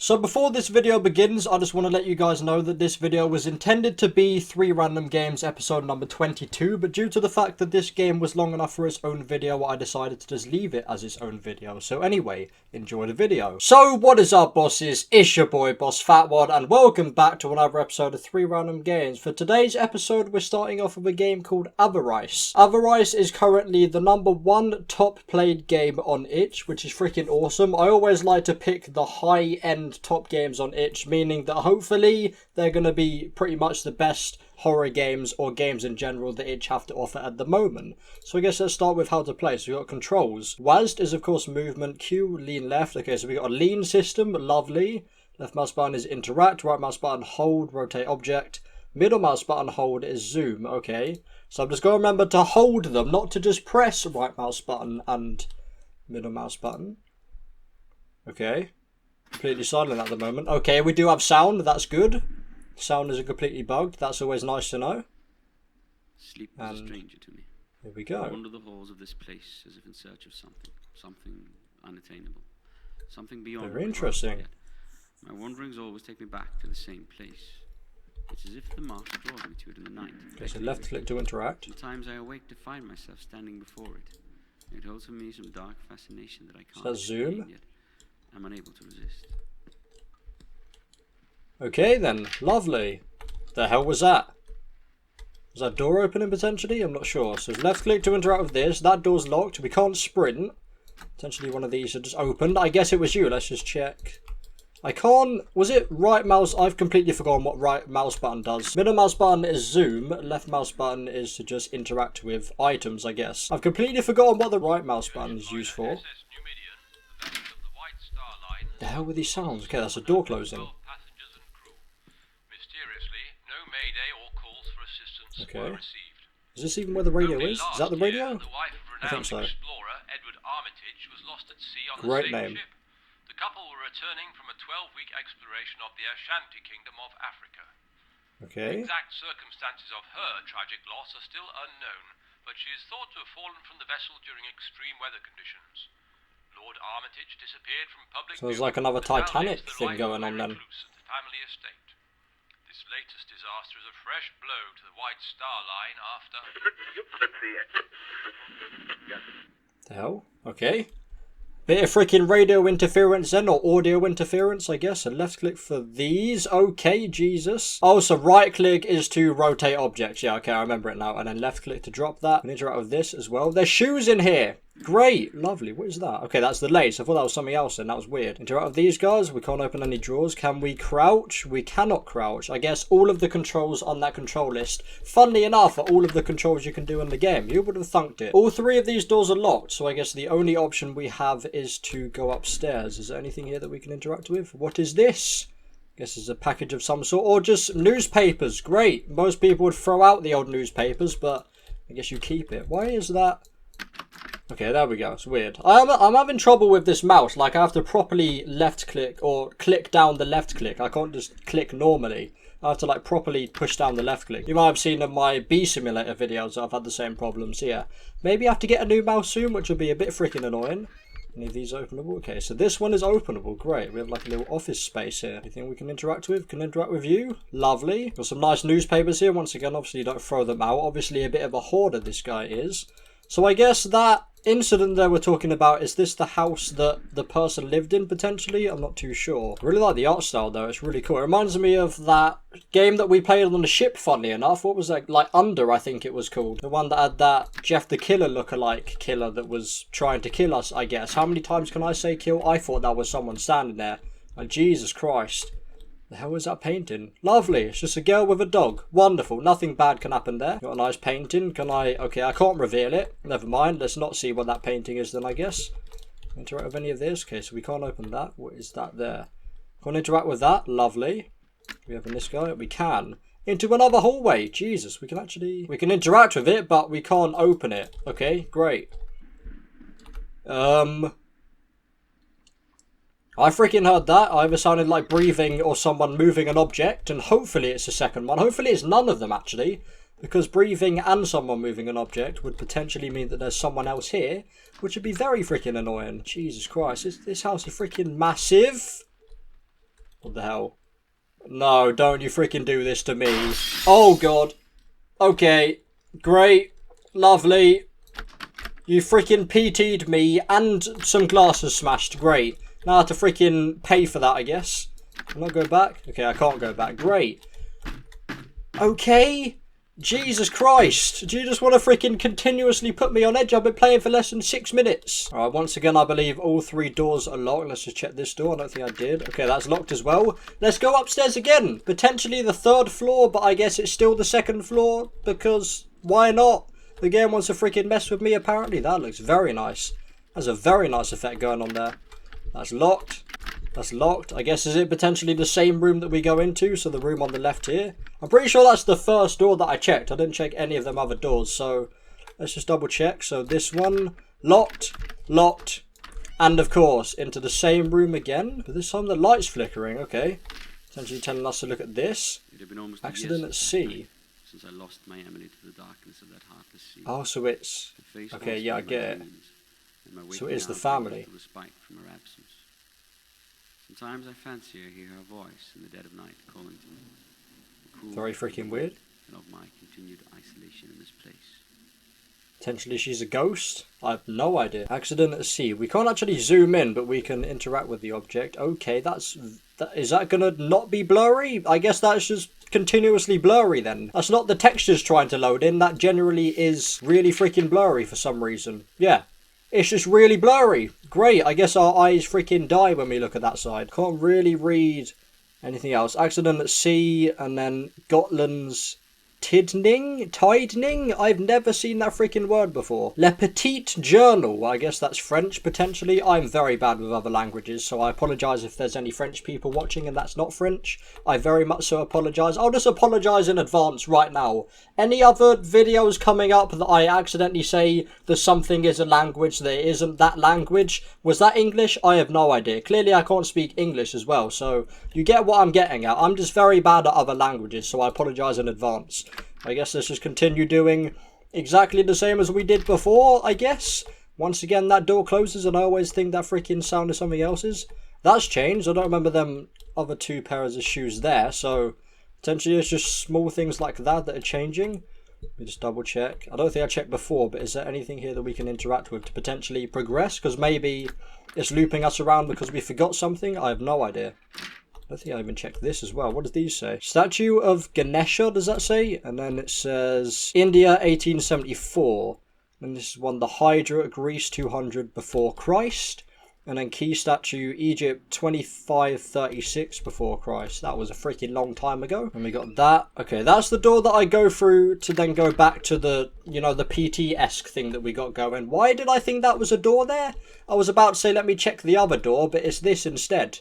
So before this video begins, I just want to let you guys know that this video was intended to be 3 Random Games episode number 22, but due to the fact that this game was long enough for its own video, I decided to just leave it as its own video. So anyway, enjoy the video. So what is up, bosses? It's your boy, Boss Fatwod, and welcome back to another episode of 3 Random Games. For today's episode, we're starting off with a game called Avarice. Avarice is currently the #1 top played game on itch, which is freaking awesome. I always like to pick the high-end top games on itch, meaning that hopefully they're going to be pretty much the best horror games or games in general that itch have to offer at the moment. So I guess let's start with how to play. So we've got controls. WASD is of course movement, Q, lean left. Okay, so we got a lean system, lovely. Left mouse button is interact, right mouse button hold, rotate object. Middle mouse button hold is zoom, okay. So I'm just going to remember to hold them, not to just press right mouse button and middle mouse button. Okay. Completely silent at the moment. Okay, we do have sound, that's good. Sound isn't completely bugged, that's always nice to know. Sleep was a stranger to me. Here we go. I wander the halls of this place as if in search of something unattainable, something beyond. Very interesting. My wanderings always take me back to the same place. It's as if the marsh draws me to it in the night. Okay, so left click to interact. Sometimes I awake to find myself standing before it. It holds for me some dark fascination that I can't So zoom. yet. I'm unable to resist. Okay then, lovely. The hell was that? Was that door opening potentially? I'm not sure. So left click to interact with this. That door's locked. We can't sprint. Potentially one of these are just opened. I guess it was you. Let's just check. I can't... Was it right mouse? I've completely forgotten what right mouse button does. Middle mouse button is zoom. Left mouse button is to just interact with items, I guess. I've completely forgotten what the right mouse button is used for. The hell were these sounds? Okay, that's a door closing. Okay. Is this even where the radio is? Is that the radio? I think so. Great name. The couple were returning from a 12-week exploration of the Ashanti Kingdom of Africa. Okay. The exact circumstances of her tragic loss are still unknown, but she is thought to have fallen from the vessel during extreme weather conditions. Lord Armitage disappeared from public So there's like another Titanic thing going on then. The family estate. This latest disaster is a fresh blow to the White Star Line after... The hell? Okay. Bit of freaking radio interference then, or audio interference, I guess. And left click for these. Okay, Jesus. Oh, so right click is to rotate objects. Yeah, okay, I remember it now. And then left click to drop that. And interact with this as well. There's shoes in here. Great. Lovely. What is that? Okay, that's the lace. I thought that was something else then. That was weird. Interact with these guys. We can't open any drawers. Can we crouch? We cannot crouch. I guess all of the controls on that control list, funnily enough, are all of the controls you can do in the game. You would have thunked it. All 3 of these doors are locked, so I guess the only option we have is to go upstairs. Is there anything here that we can interact with? What is this? I guess it's a package of some sort, or just newspapers. Great. Most people would throw out the old newspapers, but I guess you keep it. Why is that? Okay, there we go. It's weird. I'm having trouble with this mouse. Like, I have to properly left click or click down the left click. I can't just click normally. I have to, like, properly push down the left click. You might have seen in my Bee Simulator videos that I've had the same problems. Yeah. Maybe I have to get a new mouse soon, which will be a bit freaking annoying. Any of these openable? Okay, so this one is openable. Great. We have, like, a little office space here. Anything we can interact with? Can interact with you? Lovely. Got some nice newspapers here. Once again, obviously, you don't throw them out. Obviously, a bit of a hoarder, this guy is. So I guess that incident that we're talking about, is this the house that the person lived in potentially? I'm not too sure. I really like the art style though, it's really cool. It reminds me of that game that we played on the ship, funnily enough. What was that? Like Under, I think it was called. The one that had that Jeff the Killer lookalike killer that was trying to kill us, I guess. How many times can I say kill? I thought that was someone standing there. Like, Jesus Christ. The hell is that painting? Lovely. It's just a girl with a dog. Wonderful. Nothing bad can happen there. Got a nice painting. Can I... Okay, I can't reveal it. Never mind. Let's not see what that painting is then, I guess. Interact with any of this. Okay, so we can't open that. What is that there? Can't interact with that. Lovely. We open this guy. We can. Into another hallway. Jesus, we can actually... We can interact with it, but we can't open it. Okay, great. I freaking heard that. I either sounded like breathing or someone moving an object, and hopefully it's the second one. Hopefully it's none of them, actually, because breathing and someone moving an object would potentially mean that there's someone else here, which would be very freaking annoying. Jesus Christ, this house is freaking massive. What the hell? No, don't you freaking do this to me. Oh, God. Okay. Great. Lovely. You freaking PT'd me and some glasses smashed. Great. Now I have to freaking pay for that, I guess. Can I go back? Okay, I can't go back. Great. Okay. Jesus Christ. Do you just want to freaking continuously put me on edge? I've been playing for less than 6 minutes. Alright, once again, I believe all 3 doors are locked. Let's just check this door. I don't think I did. Okay, that's locked as well. Let's go upstairs again. Potentially the 3rd floor, but I guess it's still the 2nd floor because why not? The game wants to freaking mess with me, apparently. That looks very nice. There's a very nice effect going on there. That's locked. That's locked. I guess, is it potentially the same room that we go into? So the room on the left here. I'm pretty sure that's the first door that I checked. I didn't check any of them other doors. So let's just double check. So this one, locked, locked. And of course, into the same room again. But this time the light's flickering. Okay. Essentially telling us to look at this. Accident at sea. Since I lost my Emily to the darkness of that heartless sea. Oh, so it's... Okay, yeah, I get it. So it is the family. From her absence. Sometimes I fancy I hear her voice in the dead of night calling to me. Very freaking weird. And of my continued isolation in this place. Potentially she's a ghost? I have no idea. Accident at sea. We can't actually zoom in, but we can interact with the object. Okay, is that gonna not be blurry? I guess that's just continuously blurry then. That's not the textures trying to load in. That generally is really freaking blurry for some reason. Yeah. It's just really blurry. Great. I guess our eyes freaking die when we look at that side. Can't really read anything else. Accident at sea, and then Gotland's Tidening? I've never seen that freaking word before. Le Petit Journal. I guess that's French, potentially. I'm very bad with other languages, so I apologise if there's any French people watching and that's not French. I very much so apologise. I'll just apologise in advance right now. Any other videos coming up that I accidentally say that something is a language that isn't that language? Was that English? I have no idea. Clearly I can't speak English as well, so you get what I'm getting at. I'm just very bad at other languages, so I apologise in advance. I guess let's just continue doing exactly the same as we did before, I guess. Once again, that door closes and I always think that freaking sound is something else's. That's changed. I don't remember them other 2 pairs of shoes there, so potentially it's just small things like that are changing. Let me just double check. I don't think I checked before, but is there anything here that we can interact with to potentially progress? Because maybe it's looping us around because we forgot something. I have no idea. I don't think I even checked this as well. What does these say? Statue of Ganesha, does that say? And then it says India 1874. And this is one, the Hydra, Greece 200 before Christ. And then key statue, Egypt 2536 before Christ. That was a freaking long time ago. And we got that. Okay, that's the door that I go through to then go back to the, you know, the PT-esque thing that we got going. Why did I think that was a door there? I was about to say, let me check the other door, but it's this instead.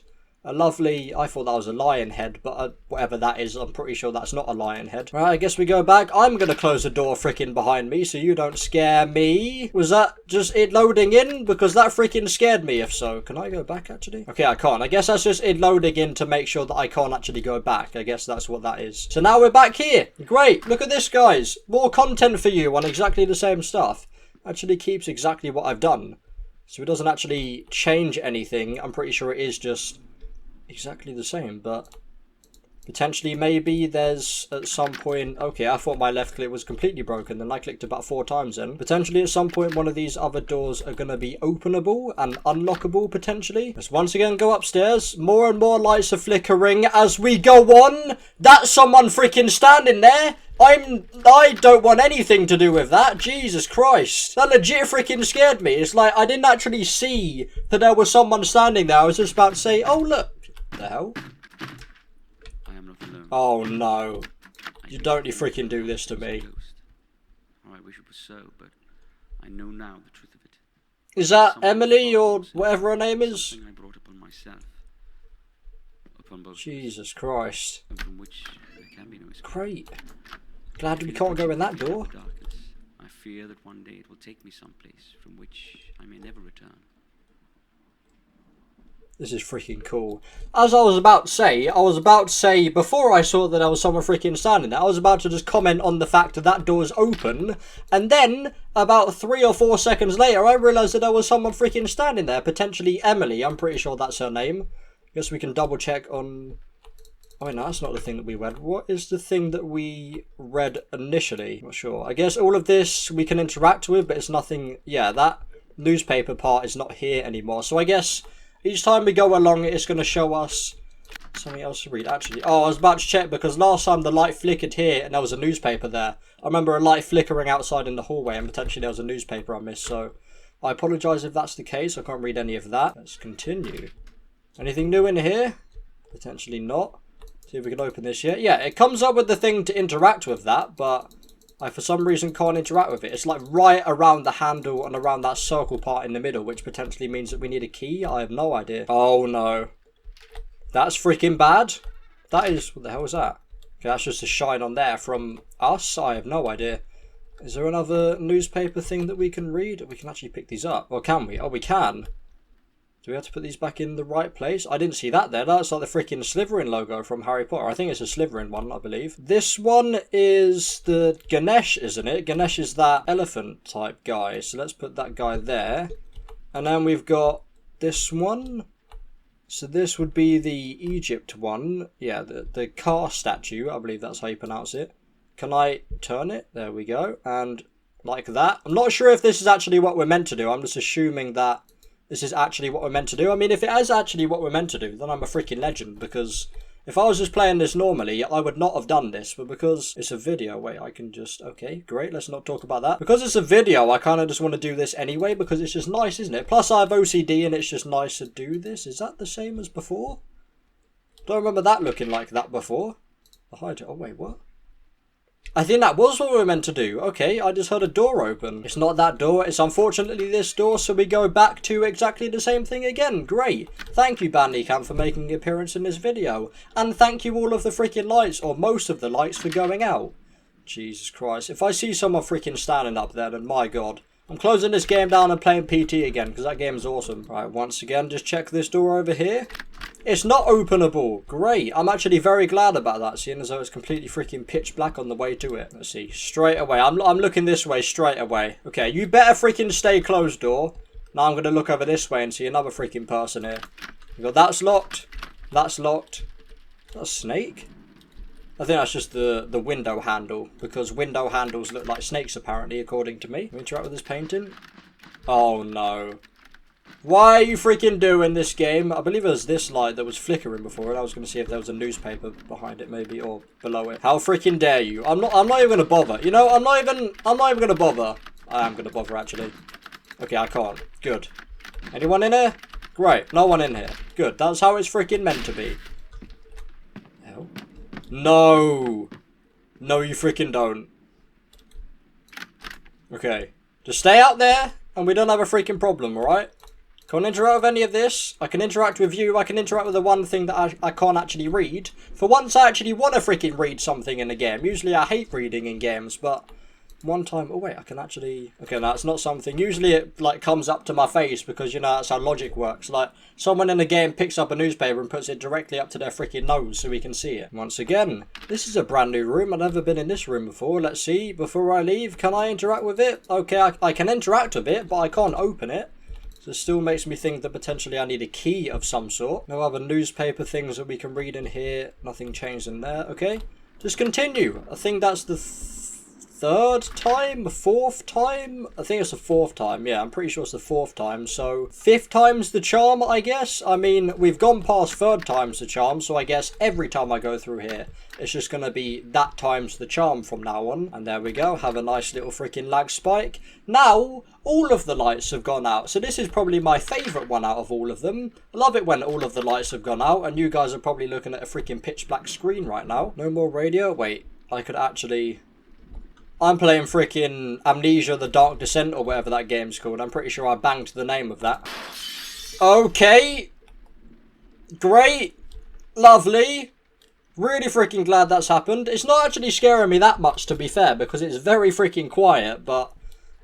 A lovely, I thought that was a lion head, but whatever that is, I'm pretty sure that's not a lion head. Right, I guess we go back. I'm going to close the door freaking behind me so you don't scare me. Was that just it loading in? Because that freaking scared me, if so. Can I go back, actually? Okay, I can't. I guess that's just it loading in to make sure that I can't actually go back. I guess that's what that is. So now we're back here. Great. Look at this, guys. More content for you on exactly the same stuff. Actually keeps exactly what I've done. So it doesn't actually change anything. I'm pretty sure it is just exactly the same, but potentially maybe there's at some point... Okay, I thought my left click was completely broken, then I clicked about 4 times then. Potentially at some point one of these other doors are going to be openable and unlockable potentially. Let's once again go upstairs. More and more lights are flickering as we go on. That's someone freaking standing there. I don't want anything to do with that. Jesus Christ. That legit freaking scared me. It's like I didn't actually see that there was someone standing there. I was just about to say, oh look. The hell? I am not alone. Oh no. You don't you freaking do this to me. I wish it was so, but I know now the truth of it. Is that Emily or whatever her name is? Something I brought upon myself. Upon both. Jesus Christ. And from which there can be no escape. Great. Glad we can't go in that door. Darkness. I fear that one day it will take me someplace from which I may never return. This is freaking cool. As I was about to say, before I saw that there was someone freaking standing there, I was about to just comment on the fact that that door's open, and then, about 3 or 4 seconds later, I realised that there was someone freaking standing there, potentially Emily, I'm pretty sure that's her name, Guess we can double check on... Oh, no, that's not the thing that we read. What is the thing that we read initially? Not sure. I guess all of this we can interact with, but it's nothing... Yeah, that newspaper part is not here anymore. So I guess each time we go along, it's going to show us something else to read. Actually, oh, I was about to check because last time the light flickered here and there was a newspaper there. I remember a light flickering outside in the hallway and potentially there was a newspaper I missed. So I apologise if that's the case. I can't read any of that. Let's continue. Anything new in here? Potentially not. See if we can open this yet. Yeah, it comes up with the thing to interact with that, but I for some reason can't interact with it. It's like right around the handle and around that circle part in the middle, which potentially means that we need a key. I have no idea. Oh no. That's freaking bad. That is... What the hell is that? Okay, that's just a shine on there from us. I have no idea. Is there another newspaper thing that we can read? We can actually pick these up. Or can we? Oh, we can. Do we have to put these back in the right place? I didn't see that there. That's like the freaking Slytherin logo from Harry Potter. I think it's a Slytherin one, I believe. This one is the Ganesh, isn't it? Ganesh is that elephant type guy. So let's put that guy there. And then we've got this one. So this would be the Egypt one. Yeah, the car statue. I believe that's how you pronounce it. Can I turn it? There we go. And like that. I'm not sure if this is actually what we're meant to do. I'm just assuming that this is actually what we're meant to do. I mean, if it is actually what we're meant to do, then I'm a freaking legend. Because if I was just playing this normally, I would not have done this. But because it's a video, wait, I can just... Okay, great, let's not talk about that. Because it's a video, I kind of just want to do this anyway. Because it's just nice, isn't it? Plus, I have OCD and it's just nice to do this. Is that the same as before? Don't remember that looking like that before. Oh, wait, what? I think that was what we were meant to do. Okay, I just heard a door open. It's not that door, it's unfortunately this door, so we go back to exactly the same thing again. Great. Thank you, Bandicam, for making an appearance in this video. And thank you all of the freaking lights, or most of the lights, for going out. Jesus Christ. If I see someone freaking standing up there, then my God. I'm closing this game down and playing PT again, because that game is awesome. Right, once again, just check this door over here. It's not openable. Great. I'm actually very glad about that, seeing as though it's completely freaking pitch black on the way to it. Let's see. Straight away. I'm looking this way straight away. Okay, you better freaking stay closed, door. Now I'm going to look over this way and see another freaking person here. We got that's locked. That's locked. Is that a snake? I think that's just the window handle, because window handles look like snakes apparently, according to me. Can we interact with this painting? Oh no. Why are you freaking doing this game? I believe it was this light that was flickering before, and I was going to see if there was a newspaper behind it maybe, or below it. How freaking dare you? I'm not even going to bother. You know, I'm not even going to bother. I am going to bother actually. Okay, I can't. Good. Anyone in here? Great. No one in here. Good. That's how it's freaking meant to be. Hell. No. No, you freaking don't. Okay. Just stay out there and we don't have a freaking problem, alright? Can't interact with any of this. I can interact with you. I can interact with the one thing that I can't actually read. For once, I actually want to freaking read something in a game. Usually, I hate reading in games, but one time... Oh, wait, I can actually... Okay, no, it's not something... Usually, it, like, comes up to my face because, you know, that's how logic works. Like, someone in a game picks up a newspaper and puts it directly up to their freaking nose so we can see it. Once again, this is a brand new room. I've never been in this room before. Let's see. Before I leave, can I interact with it? Okay, I can interact with it, but I can't open it. So it still makes me think that potentially I need a key of some sort. No other newspaper things that we can read in here. Nothing changed in there. Okay. Just continue. I think that's the third time? Fourth time? I think it's the fourth time. Yeah, I'm pretty sure it's the fourth time. So fifth time's the charm, I guess. I mean, we've gone past third time's the charm. So I guess every time I go through here, it's just going to be that times the charm from now on. And there we go. Have a nice little freaking lag spike. Now, all of the lights have gone out. So this is probably my favourite one out of all of them. I love it when all of the lights have gone out. And you guys are probably looking at a freaking pitch black screen right now. No more radio. Wait, I could actually... I'm playing freaking Amnesia The Dark Descent or whatever that game's called. I'm pretty sure I banged the name of that. Okay. Great. Lovely. Really freaking glad that's happened. It's not actually scaring me that much, to be fair, because it's very freaking quiet, but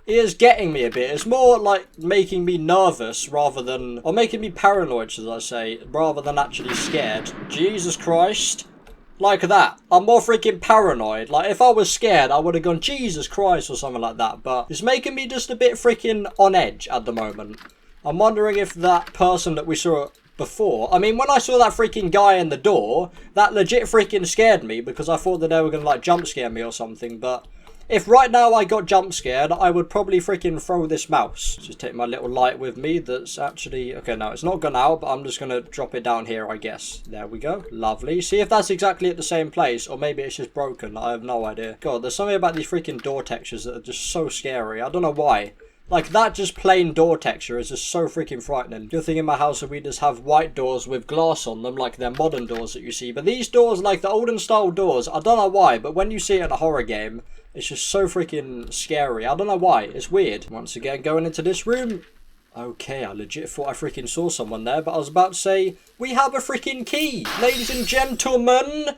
it is getting me a bit. It's more like making me nervous rather than... Or making me paranoid, should I say, rather than actually scared. Jesus Christ. Like that. I'm more freaking paranoid. Like, if I was scared, I would have gone, Jesus Christ, or something like that. But it's making me just a bit freaking on edge at the moment. I'm wondering if that person that we saw before. I mean, when I saw that freaking guy in the door, that legit freaking scared me because I thought that they were going to like jump scare me or something. But if right now I got jump scared, I would probably freaking throw this mouse. Just take my little light with me that's actually... Okay, no, it's not gone out, but I'm just going to drop it down here, I guess. There we go. Lovely. See if that's exactly at the same place, or maybe it's just broken. I have no idea. God, there's something about these freaking door textures that are just so scary. I don't know why. Like, that just plain door texture is just so freaking frightening. Good thing in my house we just have white doors with glass on them, like they're modern doors that you see. But these doors, like the olden style doors, I don't know why, but when you see it in a horror game, it's just so freaking scary. I don't know why. It's weird. Once again, going into this room. Okay, I legit thought I freaking saw someone there, but I was about to say, we have a freaking key. Ladies and gentlemen,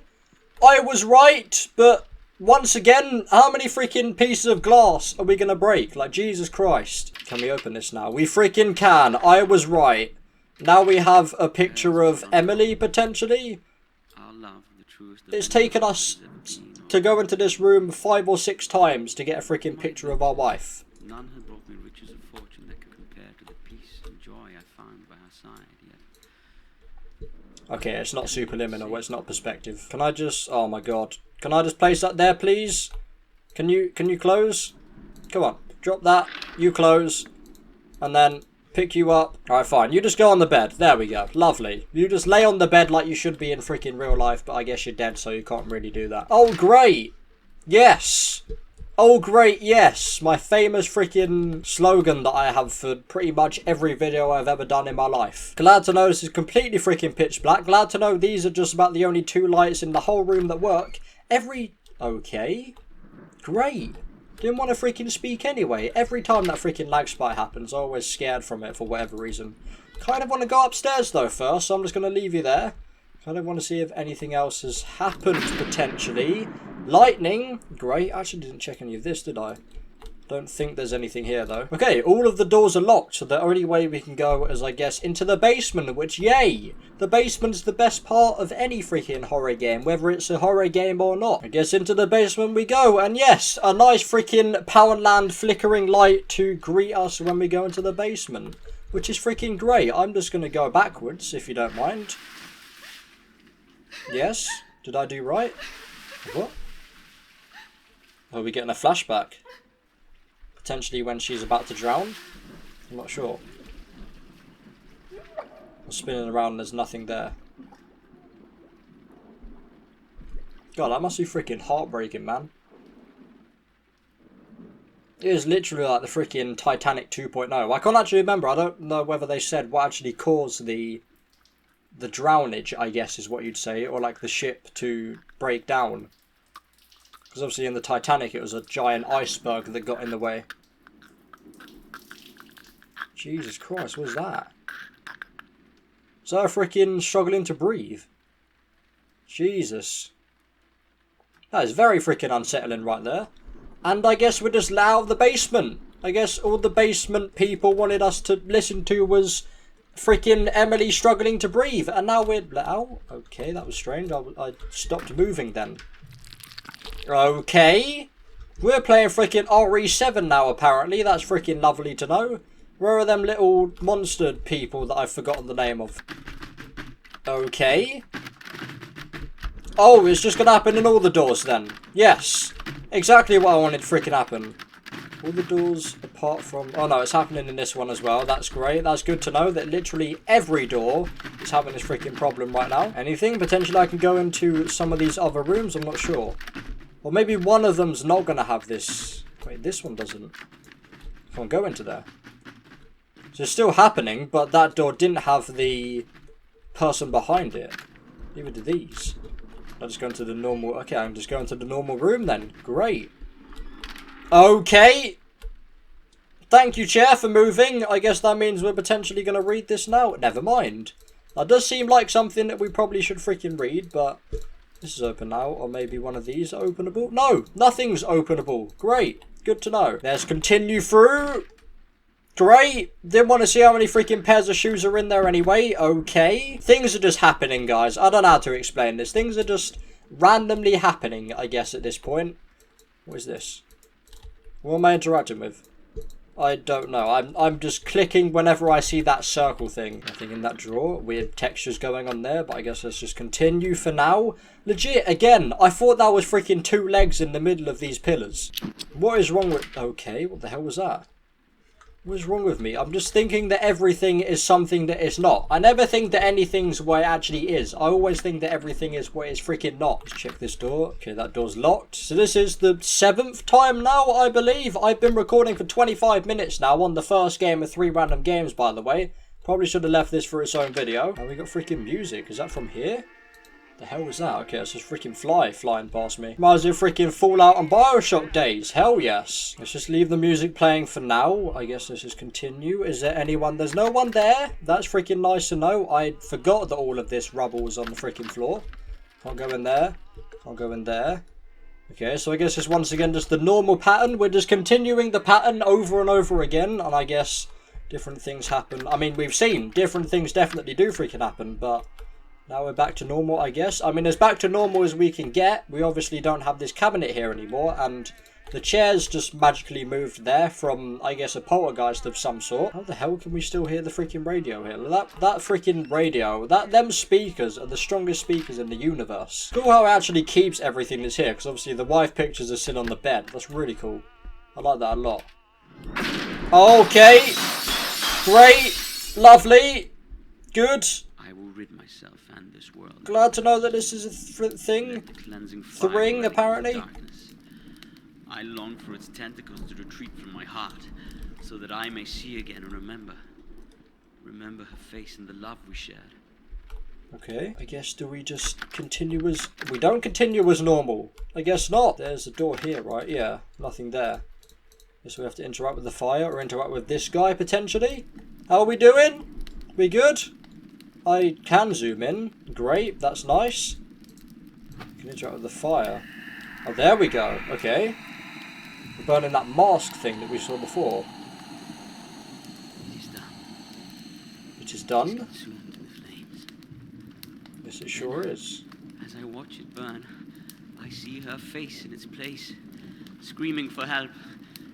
I was right, but... Once again, how many freaking pieces of glass are we going to break? Like, Jesus Christ. Can we open this now? We freaking can. I was right. Now we have a picture of Emily, potentially. It's taken us to go into this room 5 or 6 times to get a freaking picture of our wife. None had brought me riches of fortune that could compare to the peace and joy I found by her side, yet... Okay, it's not superliminal, it's not perspective. Can I just... Oh my god. Can I just place that there, please? Can you close? Come on, drop that. You close. And then pick you up. Alright, fine. You just go on the bed. There we go. Lovely. You just lay on the bed like you should be in freaking real life, but I guess you're dead, so you can't really do that. Oh, great. Yes. Oh, great, yes. My famous freaking slogan that I have for pretty much every video I've ever done in my life. Glad to know this is completely freaking pitch black. Glad to know these are just about the only 2 lights in the whole room that work. Okay. Great. Didn't want to freaking speak anyway. Every time that freaking lag spike happens, I'm always scared from it for whatever reason. Kind of want to go upstairs though first, so I'm just going to leave you there. Kind of want to see if anything else has happened potentially. Lightning. Great. I actually didn't check any of this, did I? Don't think there's anything here though. Okay, all of the doors are locked, so the only way we can go is, I guess, into the basement, which, yay! The basement's the best part of any freaking horror game, whether it's a horror game or not. I guess into the basement we go, and yes, a nice freaking Powerland flickering light to greet us when we go into the basement, which is freaking great. I'm just gonna go backwards, if you don't mind. Yes? Did I do right? What? Are we getting a flashback? Potentially when she's about to drown? I'm not sure. I'm spinning around and there's nothing there. God, that must be freaking heartbreaking, man. It is literally like the freaking Titanic 2.0. I can't actually remember. I don't know whether they said what actually caused the drownage, I guess is what you'd say. Or like the ship to break down. Because obviously in the Titanic it was a giant iceberg that got in the way. Jesus Christ, what was that? Is that a freaking struggling to breathe? Jesus. That is very freaking unsettling right there. And I guess we're just out of the basement. I guess all the basement people wanted us to listen to was freaking Emily struggling to breathe. And now we're out. Okay, that was strange. I stopped moving then. Okay. We're playing freaking RE7 now, apparently. That's freaking lovely to know. Where are them little monster people that I've forgotten the name of? Okay. Oh, it's just going to happen in all the doors then. Yes. Exactly what I wanted to freaking happen. All the doors apart from... Oh no, it's happening in this one as well. That's great. That's good to know that literally every door is having this freaking problem right now. Anything? Potentially I can go into some of these other rooms. I'm not sure. Or maybe one of them's not going to have this. Wait, this one doesn't. Can't go into there. So it's still happening, but that door didn't have the person behind it. Neither do these. I'll just go into the normal... Okay, I'm just going to the normal room then. Great. Okay. Thank you, chair, for moving. I guess that means we're potentially going to read this now. Never mind. That does seem like something that we probably should freaking read, but... This is open now, or maybe one of these are openable. No, nothing's openable. Great, good to know. Let's continue through. Great, didn't want to see how many freaking pairs of shoes are in there anyway. Okay, things are just happening, guys. I don't know how to explain this. Things are just randomly happening, I guess, at this point. What is this? What am I interacting with? I don't know. I'm just clicking whenever I see that circle thing. Nothing in that drawer. Weird textures going on there, but I guess let's just continue for now. Legit, again, I thought that was freaking 2 legs in the middle of these pillars. What is wrong with... Okay, what the hell was that? What is wrong with me? I'm just thinking that everything is something that it's not. I never think that anything's what it actually is. I always think that everything is what it's freaking not. Let's check this door. Okay, that door's locked. So this is the 7th time now, I believe. I've been recording for 25 minutes now on the first game of 3 random games, by the way. Probably should have left this for its own video. And we got freaking music. Is that from here? The hell was that? Okay, it's just freaking flying past me. Might as well freaking Fallout and Bioshock days. Hell yes. Let's just leave the music playing for now. I guess let's just continue. Is there anyone? There's no one there. That's freaking nice to know. I forgot that all of this rubble was on the freaking floor. Can't go in there. Can't go in there. Okay, so I guess it's once again just the normal pattern. We're just continuing the pattern over and over again. And I guess different things happen. I mean, we've seen different things definitely do freaking happen, but... now we're back to normal, I guess. I mean, as back to normal as we can get. We obviously don't have this cabinet here anymore. And the chairs just magically moved there from, I guess, a poltergeist of some sort. How the hell can we still hear the freaking radio here? That freaking radio, them speakers are the strongest speakers in the universe. Cool how it actually keeps everything that's here. Because obviously the wife pictures are sitting on the bed. That's really cool. I like that a lot. Okay. Great. Lovely. Good. I will rid myself and this world. Glad to know that this is a thing. Let the cleansing fire Thring, break apparently. the darkness. I long for its tentacles to retreat from my heart, so that I may see again and remember her face and the love we shared. Okay, I guess do we just continue as... we don't continue as normal. I guess not. There's a door here, right? Yeah, nothing there. Guess we have to interact with the fire or interact with this guy, potentially. How are we doing? We good? I can zoom in. Great, that's nice. Can interact with the fire. Oh, there we go. Okay. We're burning that mask thing that we saw before. It is done. It is done. It's consumed in the flames. Yes, it sure is. As I watch it burn, I see her face in its place, screaming for help.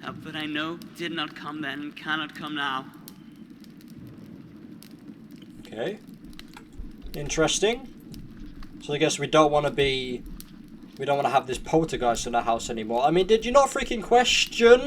Help that I know did not come then and cannot come now. Okay. Interesting. So I guess we don't want to be... we don't want to have this poltergeist in our house anymore. I mean, did you not freaking question...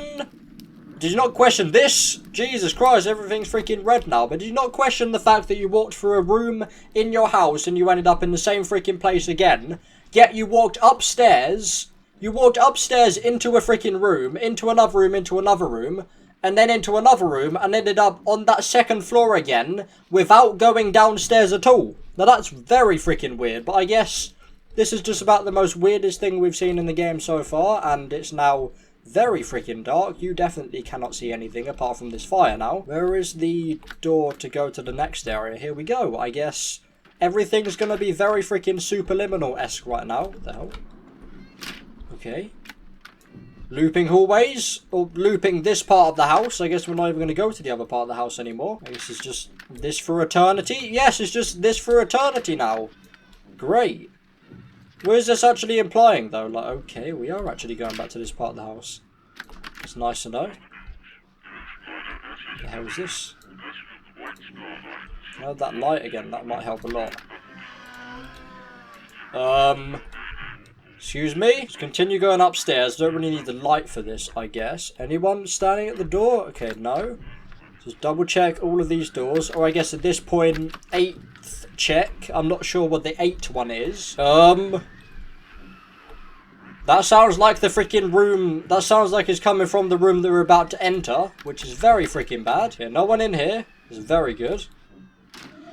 did you not question this? Jesus Christ, everything's freaking red now. But did you not question the fact that you walked through a room in your house and you ended up in the same freaking place again? Yet you walked upstairs... you walked upstairs into a freaking room, into another room, into another room... and then into another room, and ended up on that second floor again, without going downstairs at all. Now that's very freaking weird, but I guess this is just about the most weirdest thing we've seen in the game so far, and it's now very freaking dark. You definitely cannot see anything apart from this fire now. Where is the door to go to the next area? Here we go. I guess everything's gonna be very freaking superliminal-esque right now. What the hell? Okay. Looping hallways, or looping this part of the house. I guess we're not even going to go to the other part of the house anymore. I guess it's just this for eternity. Yes, it's just this for eternity now. Great. What is this actually implying, though? Like, okay, we are actually going back to this part of the house. It's nice to know. What the hell is this? Oh, that light again. That might help a lot. Excuse me? Let's continue going upstairs. Don't really need the light for this, I guess. Anyone standing at the door? Okay, no. Just double check all of these doors. Or I guess at this point, 8th check. I'm not sure what the 8th one is. That sounds like the freaking room. That sounds like it's coming from the room that we're about to enter. Which is very freaking bad. Yeah, no one in here. It's very good.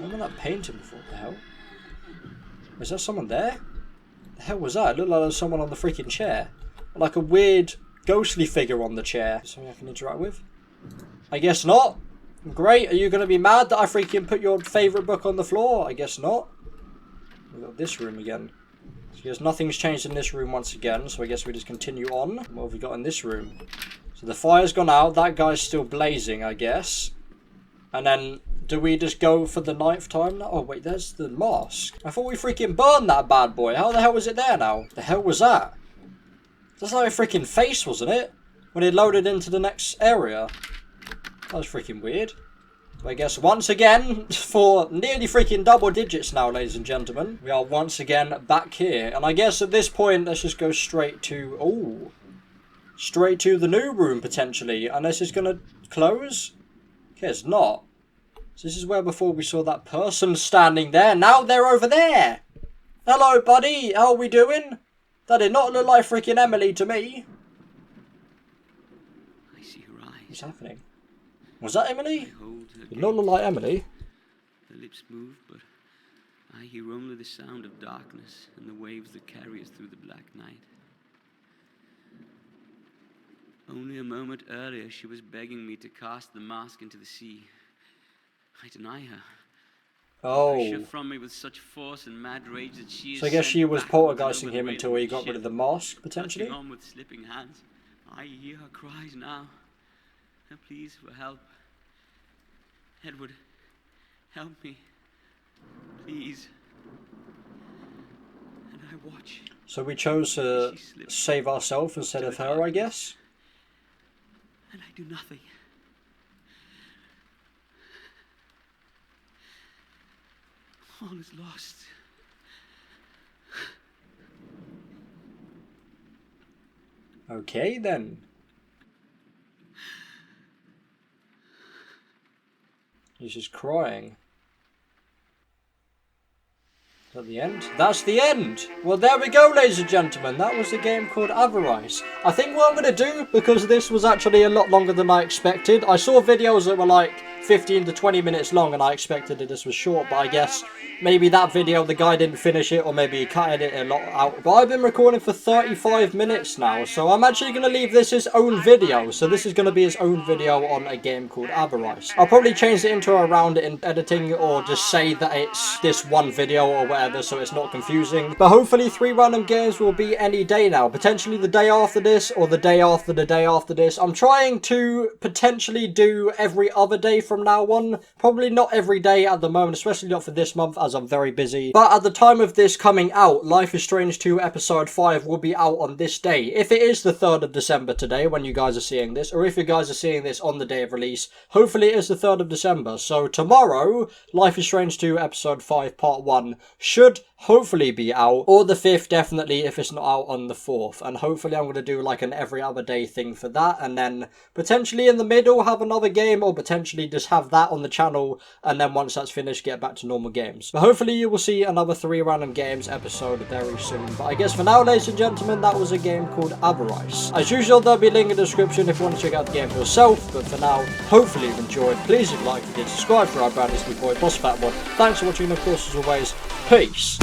Remember that painting before? What the hell? Is there someone there? The hell was that? It looked like there was someone on the freaking chair. Like a weird ghostly figure on the chair. Something I can interact with? I guess not. Great. Are you going to be mad that I freaking put your favourite book on the floor? I guess not. We've got this room again. So I guess nothing's changed in this room once again. So I guess we just continue on. What have we got in this room? So the fire's gone out. That guy's still blazing, I guess. And then... do we just go for the 9th time now? Oh, wait, there's the mask. I thought we freaking burned that bad boy. How the hell was it there now? The hell was that? That's like a freaking face, wasn't it? When it loaded into the next area. That was freaking weird. I guess once again, for nearly freaking double digits now, ladies and gentlemen, we are once again back here. And I guess at this point, let's just go straight to... Oh. Straight to the new room, potentially. Unless it's going to close? Okay, it's not. So this is where before we saw that person standing there. Now they're over there. Hello, buddy. How are we doing? That did not look like freaking Emily to me. I see her eyes. What's happening? Was that Emily? I hold her Did not look like Emily. Her lips move, but I hear only the sound of darkness and the waves that carry us through the black night. Only a moment earlier, she was begging me to cast the mask into the sea. I deny her. Oh. Push her from me with such force and mad rage that she is So I guess sent she was backwards and poltergeisting over the him rail until of he the got rid ship, of the mask, potentially. touching on with slipping hands. I hear her cries now. Her pleas for help. Edward, help me. Please. And I watch. So we chose to save ourselves instead of her, I guess. And I do nothing. All is lost. Okay, then. He's just crying. Is that the end? That's the end! Well, there we go, ladies and gentlemen. That was a game called Avarice. I think what I'm going to do, because this was actually a lot longer than I expected. I saw videos that were like 15 to 20 minutes long and I expected that this was short, but I guess maybe that video the guy didn't finish it or maybe he cut it a lot out. But I've been recording for 35 minutes now, so I'm actually going to leave this his own video. So this is going to be his own video on a game called Avarice. I'll probably change the intro around it in editing or just say that it's this one video or whatever so it's not confusing. But hopefully 3 random games will be any day now. Potentially the day after this or the day after the day after this. I'm trying to potentially do every other day from now on. Probably not every day at the moment, especially not for this month as I'm very busy. But at the time of this coming out, Life is Strange 2 episode 5 will be out on this day. If it is the 3rd of December today when you guys are seeing this, or if you guys are seeing this on the day of release, hopefully it is the 3rd of December. So tomorrow, Life is Strange 2 episode 5 part 1 should hopefully be out, or the 5th definitely if it's not out on the 4th, and hopefully I'm going to do like an every other day thing for that, and then potentially in the middle have another game, or potentially just have that on the channel, and then once that's finished get back to normal games. But hopefully you will see another 3 random games episode very soon. But I guess for now, ladies and gentlemen, that was a game called Avarice. As usual, there'll be a link in the description if you want to check out the game for yourself, but for now, hopefully you've enjoyed. Please leave a like if you did, subscribe for our brand new boy boss Fatwod. Thanks for watching, and of course as always, peace.